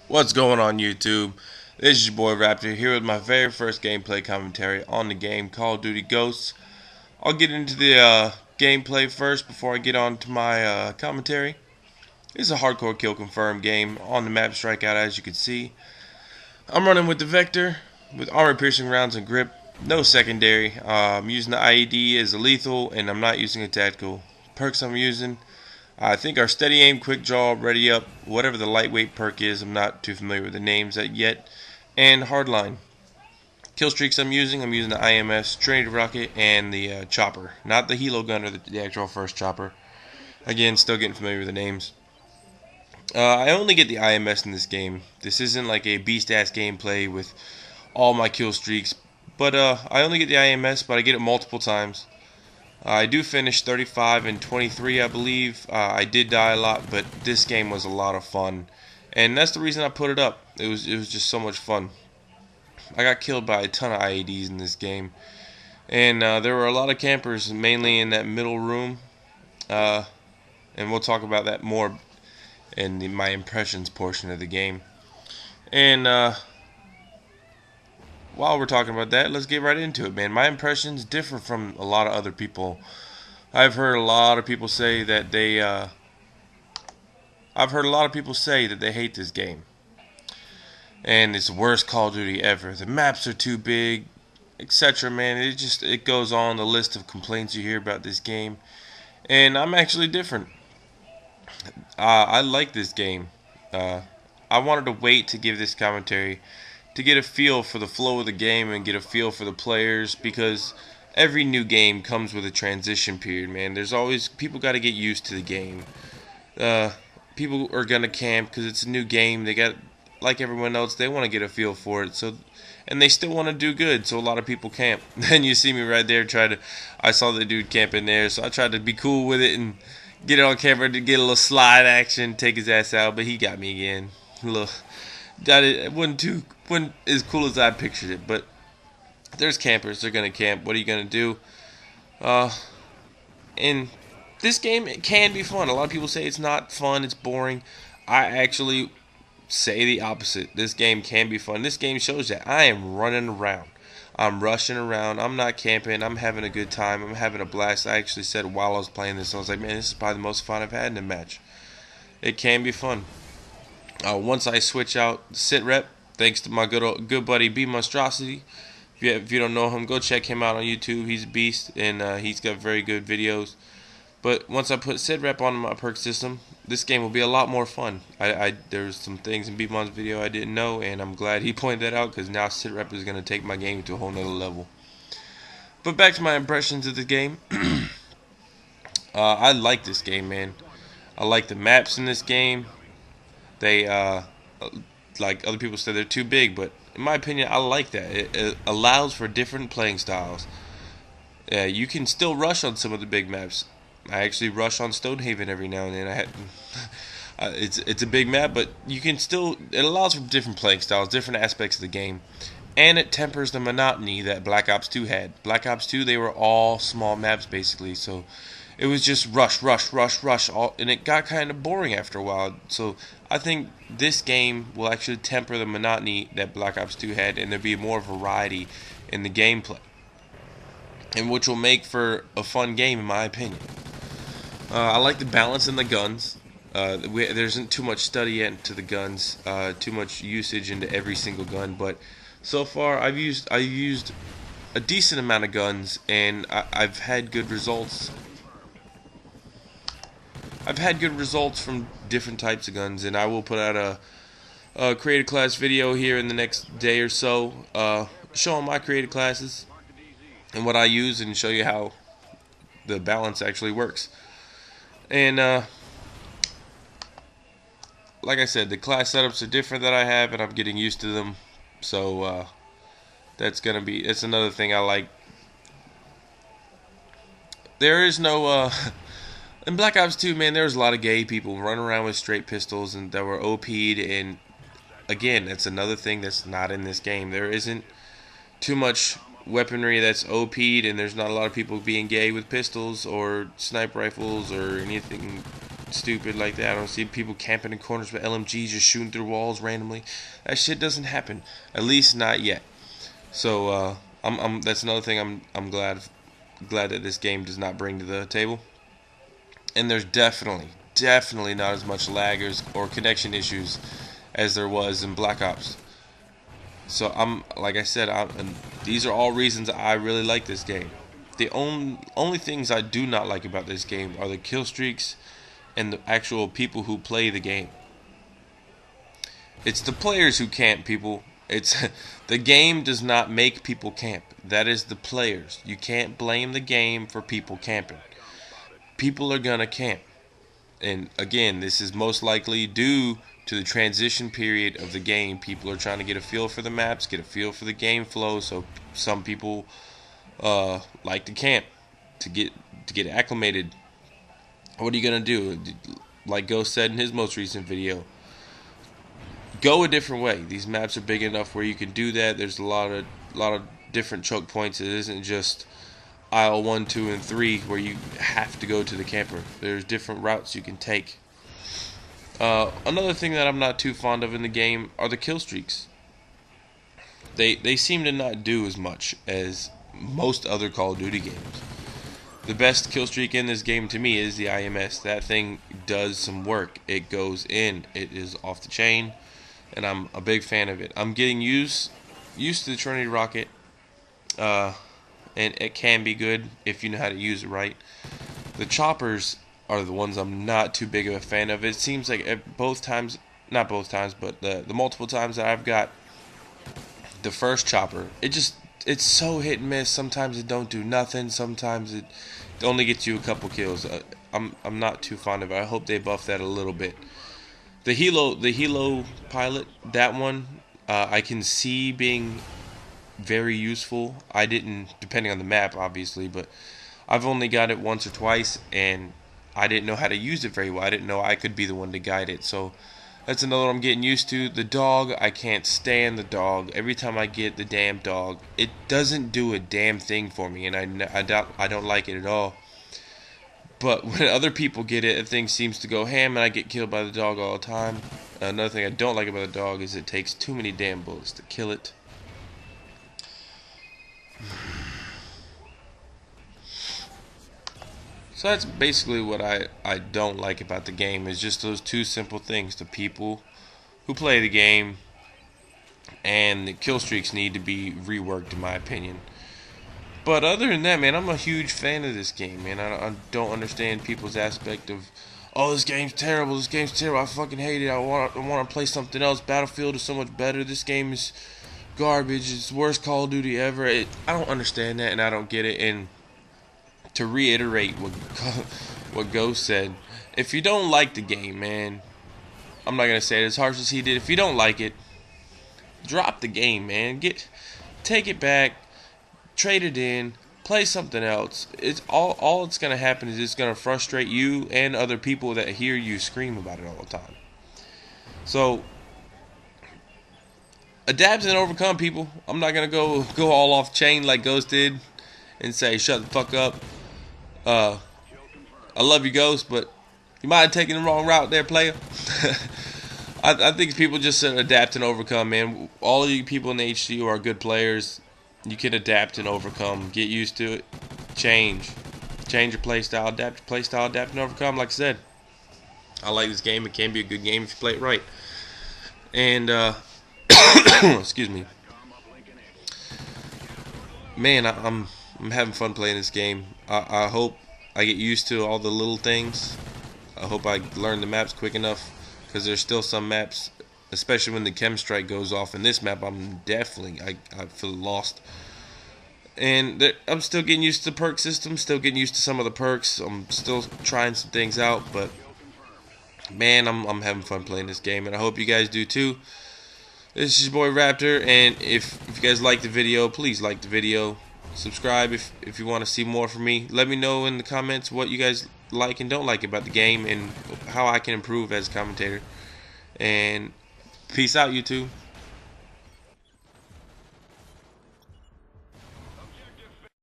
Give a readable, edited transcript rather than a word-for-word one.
What's going on YouTube? This is your boy Raptor here with my very first gameplay commentary on the game Call of Duty Ghosts. I'll get into the gameplay first before I get on to my commentary. It's a hardcore kill confirmed game on the map Strikeout, as you can see. I'm running with the Vector with armor piercing rounds and grip, no secondary. I'm using the IED as a lethal and I'm not using a tactical. Perks I'm using, I think our steady aim, quick draw, ready up, whatever the lightweight perk is, I'm not too familiar with the names yet, and hardline. Kill streaks I'm using the IMS, Trinity Rocket, and the chopper. Not the helo gun or the actual first chopper. Again, still getting familiar with the names. I only get the IMS in this game. This isn't like a beast-ass gameplay with all my kill streaks. But I only get the IMS, but I get it multiple times. I do finish 35 and 23, I believe. I did die a lot, but this game was a lot of fun, and that's the reason I put it up. It was just so much fun. I got killed by a ton of IEDs in this game, and there were a lot of campers, mainly in that middle room, and we'll talk about that more in my impressions portion of the game. And while we're talking about that, let's get right into it, man. My impressions differ from a lot of other people. I've heard a lot of people say that they hate this game, and it's the worst Call of Duty ever. The maps are too big, etc. Man, it goes on the list of complaints you hear about this game, and I'm actually different. I like this game. I wanted to wait to give this commentary to get a feel for the flow of the game and get a feel for the players, because every new game comes with a transition period, man. There's always people got to get used to the game. People are gonna camp because it's a new game. They got, like everyone else, they want to get a feel for it. So, and they still want to do good. So a lot of people camp. Then you see me right there I saw the dude camping there, so I tried to be cool with it and get it on camera to get a little slide action, take his ass out. But he got me again. Look, got it. It wasn't as cool as I pictured it, but there's campers. They're gonna camp. What are you gonna do? And this game, it can be fun. A lot of people say it's not fun. It's boring. I actually say the opposite. This game can be fun. This game shows that I am running around. I'm rushing around. I'm not camping. I'm having a good time. I'm having a blast. I actually said while I was playing this, I was like, man, this is probably the most fun I've had in a match. It can be fun. Once I switch out sit rep, thanks to my good buddy B Monstrosity. If you don't know him, go check him out on YouTube. He's a beast, and he's got very good videos. But once I put sit rep on my perk system, this game will be a lot more fun. There's some things in B-Mon's video I didn't know, and I'm glad he pointed that out, because now sit rep is going to take my game to a whole nother level. But back to my impressions of the game. I like this game, man. I like the maps in this game. They, like other people say, they're too big, but in my opinion, I like that. It allows for different playing styles. You can still rush on some of the big maps. I actually rush on Stonehaven every now and then. It's a big map, but you can still. It allows for different playing styles, different aspects of the game, and it tempers the monotony that Black Ops 2 had. Black Ops 2, they were all small maps basically, so it was just rush, rush, rush, rush, and it got kind of boring after a while. So I think this game will actually temper the monotony that Black Ops 2 had, and there'll be more variety in the gameplay, and which will make for a fun game, in my opinion. I like the balance in the guns. There isn't too much study yet to the guns, too much usage into every single gun, but so far I've used a decent amount of guns, and I've had good results. I've had good results from different types of guns, and I will put out a creative class video here in the next day or so, showing my creative classes and what I use, and show you how the balance actually works. And like I said, the class setups are different that I have, and I'm getting used to them. So that's another thing I like. There is no in Black Ops 2, man, there was a lot of gay people running around with straight pistols and that were OP'd, and again, that's another thing that's not in this game. There isn't too much weaponry that's OP'd, and there's not a lot of people being gay with pistols or sniper rifles or anything stupid like that. I don't see people camping in corners with LMGs just shooting through walls randomly. That shit doesn't happen, at least not yet. So that's another thing I'm glad that this game does not bring to the table. And there's definitely not as much laggers or connection issues as there was in Black Ops. So like I said, and these are all reasons I really like this game. The only things I do not like about this game are the kill streaks and the actual people who play the game. It's the players who camp, people. It's the game does not make people camp. That is the players. You can't blame the game for people camping. People are gonna camp. And again, this is most likely due to the transition period of the game. People are trying to get a feel for the maps, get a feel for the game flow. So some people like to camp to get acclimated. What are you gonna do? Like Ghost said in his most recent video, go a different way. These maps are big enough where you can do that. There's a lot of different choke points. It isn't just aisle 1, 2, and 3 where you have to go to the camper. There's different routes you can take. Another thing that I'm not too fond of in the game are the kill streaks. They seem to not do as much as most other Call of Duty games. The best kill streak in this game to me is the IMS. That thing does some work. It goes in. It is off the chain, and I'm a big fan of it. I'm getting used to the Trinity rocket, and it can be good if you know how to use it right. The choppers are the ones I'm not too big of a fan of. It seems like not both times, but the multiple times that I've got the first chopper, it's so hit and miss. Sometimes it don't do nothing. Sometimes it only gets you a couple kills. I'm not too fond of it. I hope they buff that a little bit. The Helo pilot, that one, I can see being very useful. I didn't, depending on the map, obviously, but I've only got it once or twice, and I didn't know how to use it very well. I didn't know I could be the one to guide it. So that's another one I'm getting used to. The dog, I can't stand the dog. Every time I get the damn dog, it doesn't do a damn thing for me, and I don't like it at all. But when other people get it, the thing seems to go ham, and I get killed by the dog all the time. Another thing I don't like about the dog is it takes too many damn bullets to kill it. So that's basically what I don't like about the game, is just those two simple things. The people who play the game and the kill streaks need to be reworked, in my opinion. But other than that, man, I'm a huge fan of this game, man. I don't understand people's aspect of, oh, this game's terrible, I fucking hate it, I want to play something else, Battlefield is so much better, this game is garbage, it's the worst Call of Duty ever. I don't understand that, and I don't get it. And to reiterate what Ghost said, if you don't like the game, man, I'm not gonna say it as harsh as he did. If you don't like it, drop the game, man. Take it back, trade it in, play something else. It's all it's gonna happen is it's gonna frustrate you and other people that hear you scream about it all the time. So adapt and overcome, people. I'm not gonna go all off chain like Ghost did and say shut the fuck up. I love you, Ghost, but you might have taken the wrong route there, player. I think people just adapt and overcome, man. All of you people in the HCU are good players. You can adapt and overcome. Get used to it. Change your playstyle. Adapt your playstyle. Adapt and overcome. Like I said, I like this game. It can be a good game if you play it right. And excuse me, man. I'm having fun playing this game. I hope I get used to all the little things. I hope I learn the maps quick enough, because there's still some maps, especially when the chem strike goes off. In this map, I feel lost. And I'm still getting used to the perk system, still getting used to some of the perks. I'm still trying some things out, but man, I'm having fun playing this game, and I hope you guys do too. This is your boy Raptor, and if you guys like the video, please like the video. Subscribe if you want to see more from me. Let me know in the comments what you guys like and don't like about the game, and how I can improve as a commentator. And peace out, YouTube.